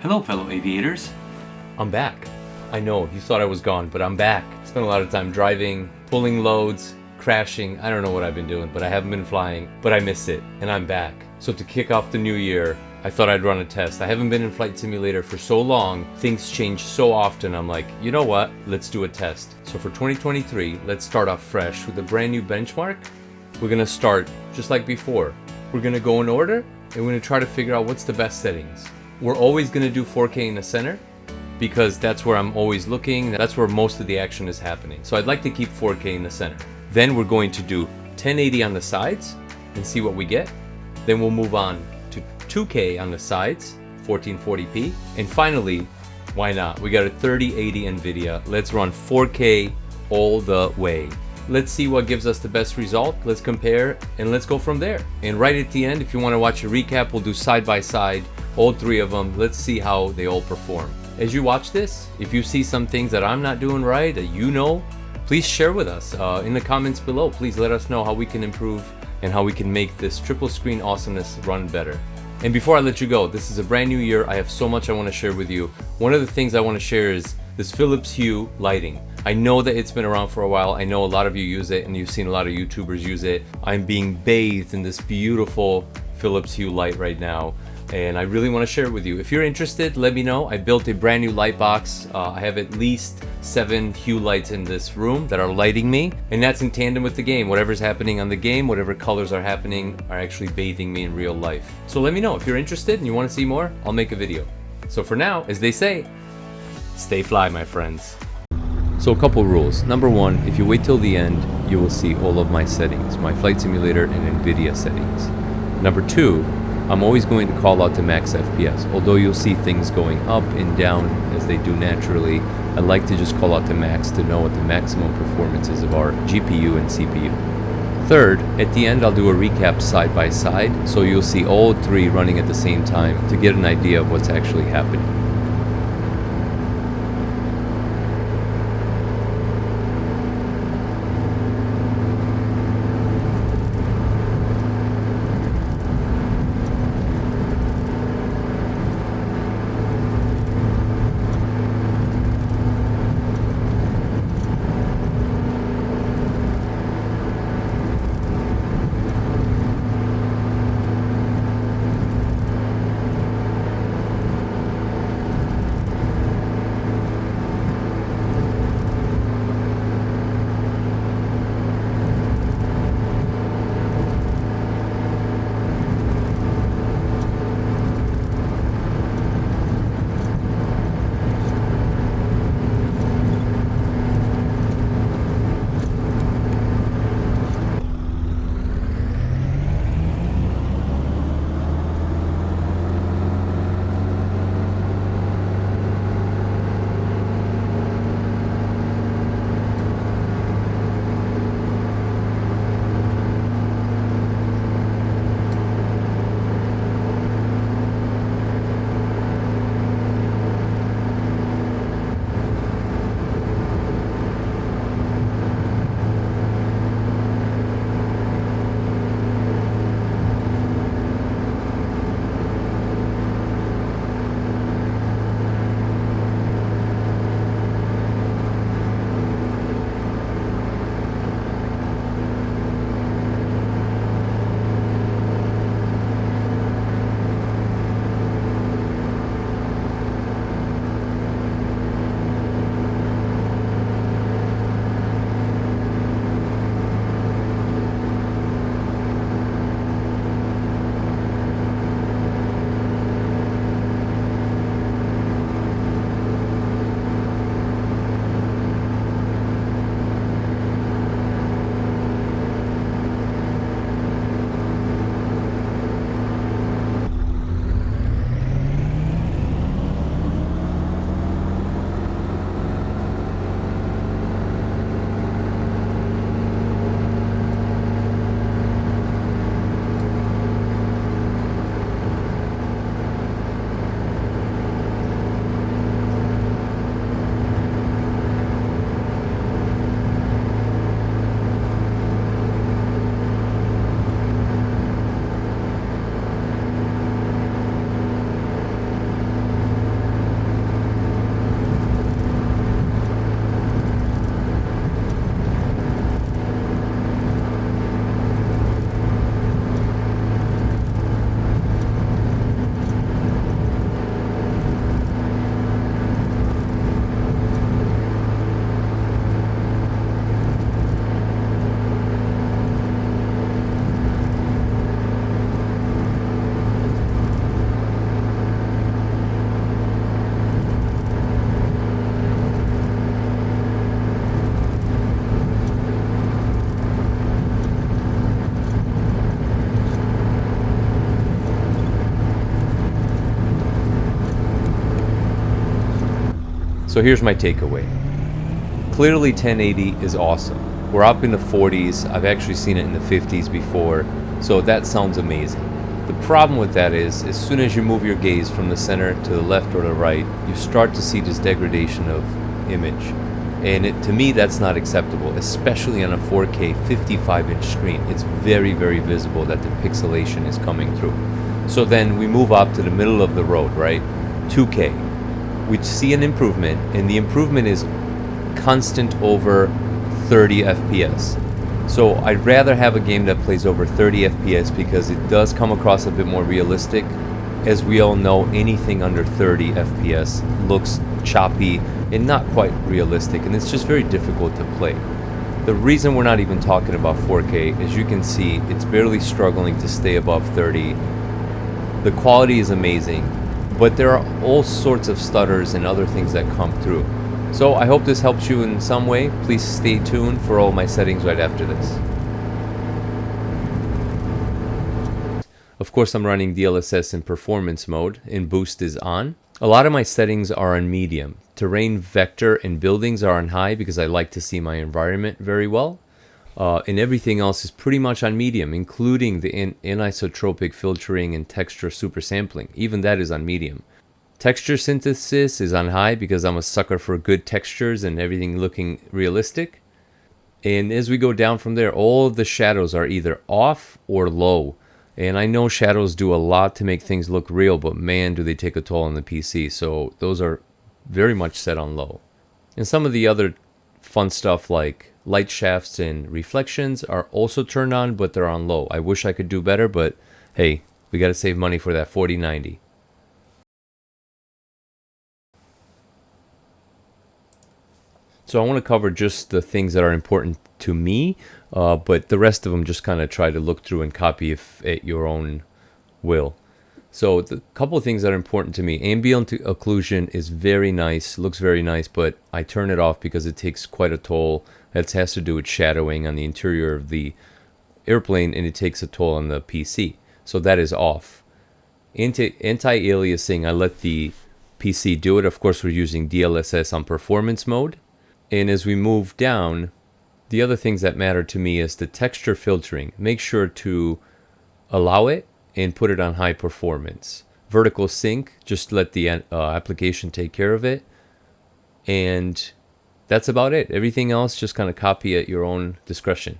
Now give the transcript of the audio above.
Hello, fellow aviators. I'm back. I know, you thought I was gone, but I'm back. Spent a lot of time driving, pulling loads, crashing. I don't know what I've been doing, but I haven't been flying, but I miss it, and I'm back. So to kick off the new year, I thought I'd run a test. I haven't been in Flight Simulator for so long, things change so often, I'm like, you know what, let's do a test. So for 2023, let's start off fresh with a brand new benchmark. We're gonna start just like before. We're gonna go in order, and we're gonna try to figure out what's the best settings. We're always gonna do 4K in the center, because that's where I'm always looking, that's where most of the action is happening. So I'd like to keep 4K in the center. Then we're going to do 1080 on the sides and see what we get. Then we'll move on to 2K on the sides, 1440p. And finally, why not? We got a 3080 Nvidia. Let's run 4K all the way. Let's see what gives us the best result. Let's compare and let's go from there. And right at the end, if you want to watch a recap, we'll do side by side, all three of them. Let's see how they all perform. As you watch this, if you see some things that I'm not doing right, that you know, please share with us in the comments below. Please let us know how we can improve and how we can make this triple screen awesomeness run better. And before I let you go, this is a brand new year. I have so much I want to share with you. One of the things I want to share is this Philips Hue lighting. I know that it's been around for a while. I know a lot of you use it and you've seen a lot of YouTubers use it. I'm being bathed in this beautiful Philips Hue light right now, and I really want to share it with you. If you're interested, let me know. I built a brand new light box. I have at least 7 Hue lights in this room that are lighting me, and that's in tandem with the game. Whatever's happening on the game, whatever colors are happening, are actually bathing me in real life. So let me know if you're interested and you want to see more. I'll make a video. So for now, as they say, stay fly, my friends. So a couple rules. Number one, if you wait till the end, you will see all of my settings, my Flight Simulator and Nvidia settings. Number two, I'm always going to call out to max FPS. Although you'll see things going up and down as they do naturally, I like to just call out to max to know what the maximum performance is of our GPU and CPU. Third, at the end I'll do a recap side by side, so you'll see all three running at the same time to get an idea of what's actually happening. So here's my takeaway. Clearly 1080 is awesome. We're up in the 40s. I've actually seen it in the 50s before, so that sounds amazing. The problem with that is, as soon as you move your gaze from the center to the left or the right, you start to see this degradation of image. And to me, that's not acceptable, especially on a 4K 55-inch screen. It's very, very visible that the pixelation is coming through. So then we move up to the middle of the road, right? 2K. We see an improvement, and the improvement is constant over 30 FPS. So I'd rather have a game that plays over 30 FPS because it does come across a bit more realistic. As we all know, anything under 30 FPS looks choppy and not quite realistic, and it's just very difficult to play. The reason we're not even talking about 4K, as you can see, it's barely struggling to stay above 30. The quality is amazing, but there are all sorts of stutters and other things that come through. So I hope this helps you in some way. Please stay tuned for all my settings right after this. Of course, I'm running DLSS in performance mode, and boost is on. A lot of my settings are on medium. Terrain, vector, and buildings are on high because I like to see my environment very well. And everything else is pretty much on medium, including the anisotropic filtering and texture super sampling. Even that is on medium. Texture synthesis is on high because I'm a sucker for good textures and everything looking realistic. And as we go down from there, all of the shadows are either off or low. And I know shadows do a lot to make things look real, but man, do they take a toll on the PC. So those are very much set on low. And some of the other fun stuff like light shafts and reflections are also turned on, but they're on low. I wish I could do better, but hey, we got to save money for that 4090. So I want to cover just the things that are important to me, but the rest of them just kind of try to look through and copy if at your own will. So the couple of things that are important to me. Ambient occlusion is very nice, looks very nice, but I turn it off because it takes quite a toll. That has to do with shadowing on the interior of the airplane, and it takes a toll on the PC. So that is off. Anti-aliasing, I let the PC do it. Of course, we're using DLSS on performance mode. And as we move down, the other things that matter to me is the texture filtering. Make sure to allow it and put it on high performance. Vertical sync, just let the application take care of it. And that's about it. Everything else, just kind of copy at your own discretion.